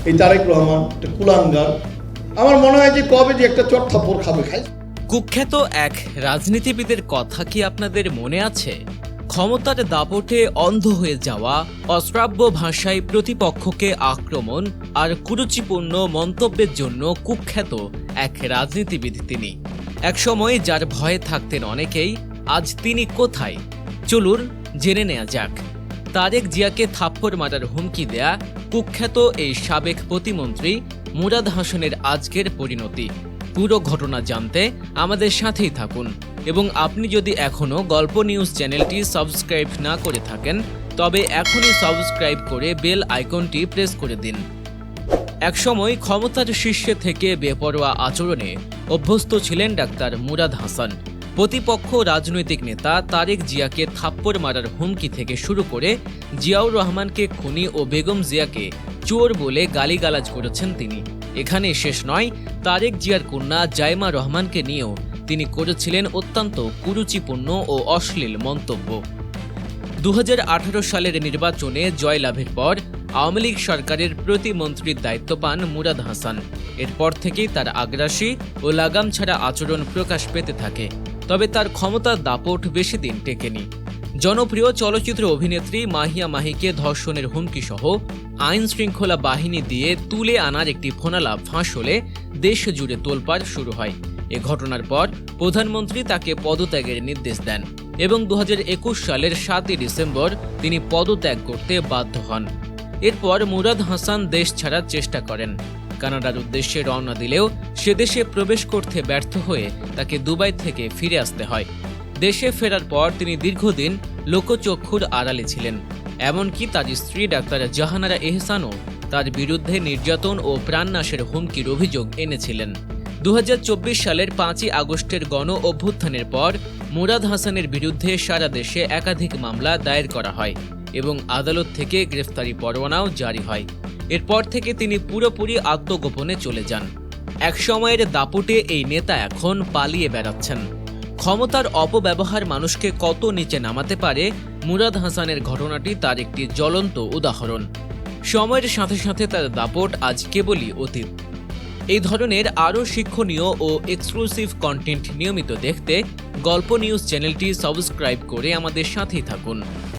এই তারেক রহমান একটা কুলাঙ্গার। আমার মনে হয় যে কবে যে একটা চট থাপ্পড় খাবে খাই। কুখ্যাত এক রাজনীতিবিদের কথা কি আপনাদের মনে আছে? ক্ষমতার দাপটে অন্ধ হয়ে যাওয়া, অশ্রাব্য ভাষায় প্রতিপক্ষকে আক্রমণ আর কুরুচিপূর্ণ মন্তব্যের জন্য কুখ্যাত এক রাজনীতিবিদ তিনি। একসময় যার ভয়ে থাকতেন অনেকেই, আজ তিনি কোথায়? চলুন জেনে নেওয়া যাক। তারেক জিয়াকে থাপ্পড় মারার হুমকি দেয়া কুখ্যাত এই সাবেক প্রতিমন্ত্রী মুরাদ হাসানের আজকের পরিণতি। পুরো ঘটনা জানতে আমাদের সাথেই থাকুন এবং আপনি যদি এখনও গল্প নিউজ চ্যানেলটি সাবস্ক্রাইব না করে থাকেন তবে এখনই সাবস্ক্রাইব করে বেল আইকনটি প্রেস করে দিন। একসময় ক্ষমতার শীর্ষে থেকে বেপরোয়া আচরণে অভ্যস্ত ছিলেন ডাক্তার মুরাদ হাসান। প্রতিপক্ষ রাজনৈতিক নেতা তারেক জিয়াকে থাপ্পড় মারার হুমকি থেকে শুরু করে জিয়াউর রহমানকে খুনি ও বেগম জিয়াকে চোর বলে গালিগালাজ করেছেন তিনি। এখানে শেষ নয়, তারেক জিয়ার কন্যা জাইমা রহমানকে নিয়েও তিনি করেছিলেন অত্যন্ত কুরুচিপূর্ণ ও অশ্লীল মন্তব্য। 2018 সালের নির্বাচনে জয়লাভের পর আওয়ামী লীগ সরকারের প্রতিমন্ত্রীর দায়িত্ব পান মুরাদ হাসান। এরপর থেকেই তার আগ্রাসী ও লাগাম ছাড়া আচরণ প্রকাশ পেতে থাকে। তবে তার ক্ষমতার দাপট বেশি দিন টেকেনি। জনপ্রিয় চলচ্চিত্র অভিনেত্রী মাহিয়া মাহিকে ধর্ষণের হুমকি সহ আইন শৃঙ্খলা বাহিনী দিয়ে তুলে আনার একটি ফোনালাপ ফাঁস হলে দেশ জুড়ে তোলপাড় শুরু হয়। এ ঘটনার পর প্রধানমন্ত্রী তাকে পদত্যাগের নির্দেশ দেন এবং 2021 সালের 7 ডিসেম্বর তিনি পদত্যাগ করতে বাধ্য হন। এরপর মুরাদ হাসান দেশ ছাড়ার চেষ্টা করেন। কানাডার উদ্দেশ্যে রওনা দিলেও সে দেশে প্রবেশ করতে ব্যর্থ হয়ে তাকে দুবাই থেকে ফিরে আসতে হয়। দেশে ফেরার পর তিনি দীর্ঘদিন লোকচক্ষুর আড়ালে ছিলেন। এমনকি তার স্ত্রী ডাক্তার জাহানারা এহসানও তার বিরুদ্ধে নির্যাতন ও প্রাণনাশের হুমকির অভিযোগ এনেছিলেন। 2024 সালের 5ই আগস্টের গণ অভ্যুত্থানের পর মুরাদ হাসানের বিরুদ্ধে সারা দেশে একাধিক মামলা দায়ের করা হয় এবং আদালত থেকে গ্রেফতারি পরোয়ানাও জারি হয়। এরপর থেকে তিনি পুরোপুরি আত্মগোপনে চলে যান। এক সময়ের দাপটে এই নেতা এখন পালিয়ে বেড়াচ্ছেন। ক্ষমতার অপব্যবহার মানুষকে কত নিচে নামাতে পারে, মুরাদ হাসানের ঘটনাটি তার একটি জ্বলন্ত উদাহরণ। সময়ের সাথে সাথে তার দাপট আজ কেবলই অতীত। এই ধরনের আরও শিক্ষণীয় ও এক্সক্লুসিভ কন্টেন্ট নিয়মিত দেখতে গল্প নিউজ চ্যানেলটি সাবস্ক্রাইব করে আমাদের সাথেই থাকুন।